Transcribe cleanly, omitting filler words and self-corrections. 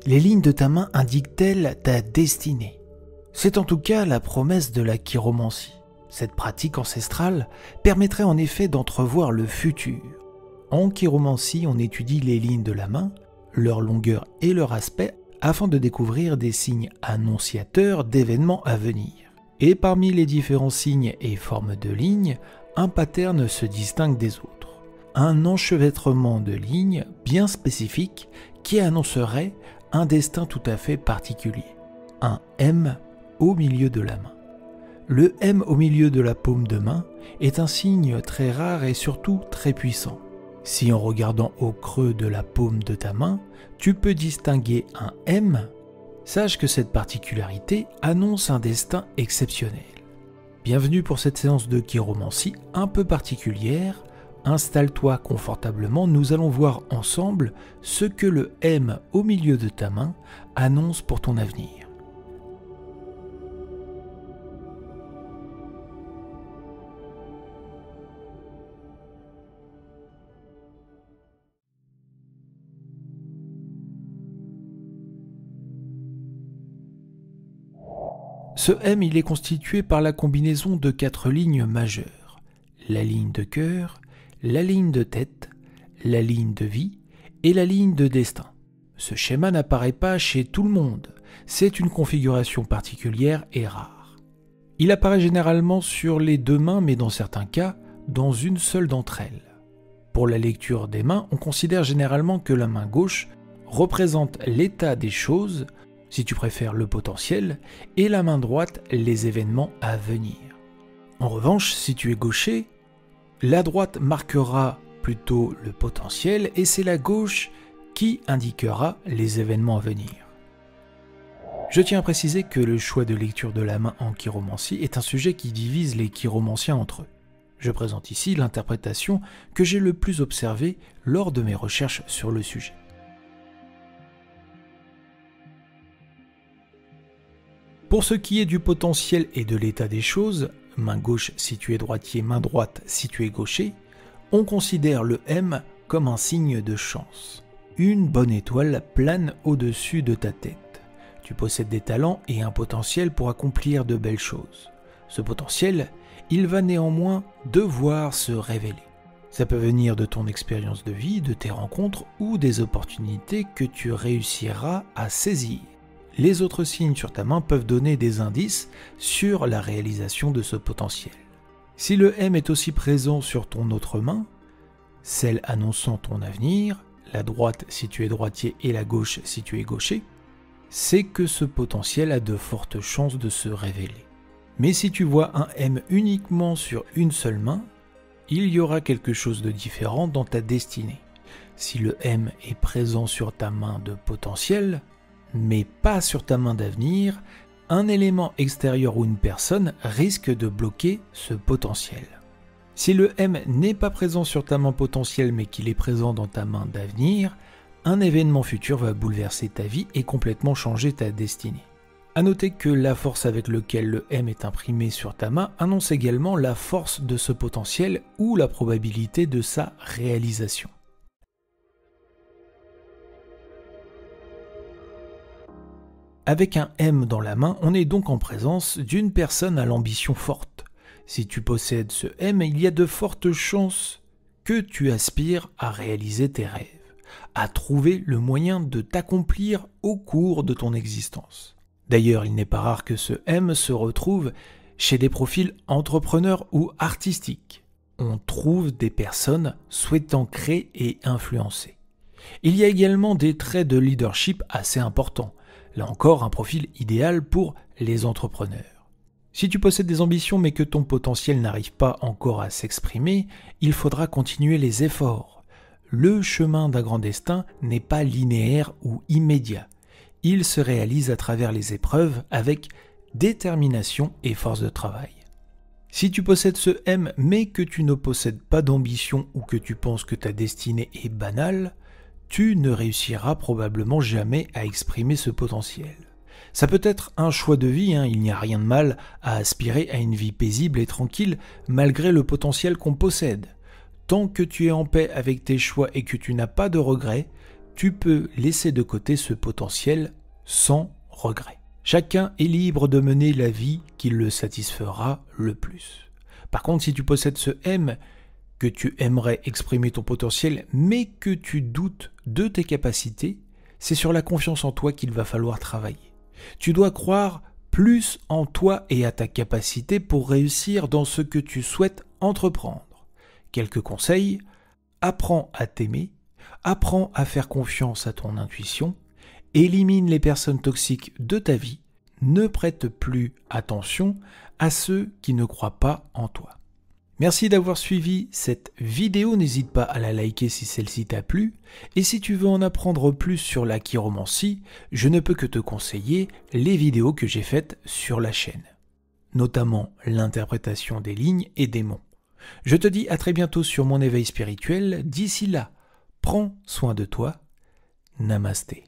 Les lignes de ta main indiquent-elles ta destinée? C'est en tout cas la promesse de la chiromancie. Cette pratique ancestrale permettrait en effet d'entrevoir le futur. En chiromancie, on étudie les lignes de la main, leur longueur et leur aspect afin de découvrir des signes annonciateurs d'événements à venir. Et parmi les différents signes et formes de lignes, un pattern se distingue des autres. Un enchevêtrement de lignes bien spécifique qui annoncerait un destin tout à fait particulier. Un M au milieu de la main. Le M au milieu de la paume de main est un signe très rare et surtout très puissant. Si en regardant au creux de la paume de ta main, tu peux distinguer un M, sache que cette particularité annonce un destin exceptionnel. Bienvenue pour cette séance de chiromancie un peu particulière. Installe-toi confortablement, nous allons voir ensemble ce que le M au milieu de ta main annonce pour ton avenir. Ce M, il est constitué par la combinaison de 4 lignes majeures. La ligne de cœur, la ligne de tête, la ligne de vie et la ligne de destin. Ce schéma n'apparaît pas chez tout le monde, c'est une configuration particulière et rare. Il apparaît généralement sur les 2 mains, mais dans certains cas, dans une seule d'entre elles. Pour la lecture des mains, on considère généralement que la main gauche représente l'état des choses, si tu préfères le potentiel, et la main droite les événements à venir. En revanche, si tu es gaucher, la droite marquera plutôt le potentiel et c'est la gauche qui indiquera les événements à venir. Je tiens à préciser que le choix de lecture de la main en chiromancie est un sujet qui divise les chiromanciens entre eux. Je présente ici l'interprétation que j'ai le plus observée lors de mes recherches sur le sujet. Pour ce qui est du potentiel et de l'état des choses, main gauche si tu es droitier, main droite si tu es gaucher, on considère le M comme un signe de chance. Une bonne étoile plane au-dessus de ta tête. Tu possèdes des talents et un potentiel pour accomplir de belles choses. Ce potentiel, il va néanmoins devoir se révéler. Ça peut venir de ton expérience de vie, de tes rencontres ou des opportunités que tu réussiras à saisir. Les autres signes sur ta main peuvent donner des indices sur la réalisation de ce potentiel. Si le M est aussi présent sur ton autre main, celle annonçant ton avenir, la droite si tu es droitier et la gauche si tu es gaucher, c'est que ce potentiel a de fortes chances de se révéler. Mais si tu vois un M uniquement sur une seule main, il y aura quelque chose de différent dans ta destinée. Si le M est présent sur ta main de potentiel, mais pas sur ta main d'avenir, un élément extérieur ou une personne risque de bloquer ce potentiel. Si le M n'est pas présent sur ta main potentielle mais qu'il est présent dans ta main d'avenir, un événement futur va bouleverser ta vie et complètement changer ta destinée. A noter que la force avec laquelle le M est imprimé sur ta main annonce également la force de ce potentiel ou la probabilité de sa réalisation. Avec un M dans la main, on est donc en présence d'une personne à l'ambition forte. Si tu possèdes ce M, il y a de fortes chances que tu aspires à réaliser tes rêves, à trouver le moyen de t'accomplir au cours de ton existence. D'ailleurs, il n'est pas rare que ce M se retrouve chez des profils entrepreneurs ou artistiques. On trouve des personnes souhaitant créer et influencer. Il y a également des traits de leadership assez importants. Là encore, un profil idéal pour les entrepreneurs. Si tu possèdes des ambitions mais que ton potentiel n'arrive pas encore à s'exprimer, il faudra continuer les efforts. Le chemin d'un grand destin n'est pas linéaire ou immédiat. Il se réalise à travers les épreuves avec détermination et force de travail. Si tu possèdes ce M mais que tu ne possèdes pas d'ambition ou que tu penses que ta destinée est banale, tu ne réussiras probablement jamais à exprimer ce potentiel. Ça peut être un choix de vie, il n'y a rien de mal à aspirer à une vie paisible et tranquille malgré le potentiel qu'on possède. Tant que tu es en paix avec tes choix et que tu n'as pas de regrets, tu peux laisser de côté ce potentiel sans regret. Chacun est libre de mener la vie qui le satisfera le plus. Par contre, si tu possèdes ce M, que tu aimerais exprimer ton potentiel, mais que tu doutes de tes capacités, c'est sur la confiance en toi qu'il va falloir travailler. Tu dois croire plus en toi et à ta capacité pour réussir dans ce que tu souhaites entreprendre. Quelques conseils: apprends à t'aimer, apprends à faire confiance à ton intuition, élimine les personnes toxiques de ta vie, ne prête plus attention à ceux qui ne croient pas en toi. Merci d'avoir suivi cette vidéo, n'hésite pas à la liker si celle-ci t'a plu, et si tu veux en apprendre plus sur la chiromancie, je ne peux que te conseiller les vidéos que j'ai faites sur la chaîne, notamment l'interprétation des lignes et des mots. Je te dis à très bientôt sur mon éveil spirituel, d'ici là, prends soin de toi, namasté.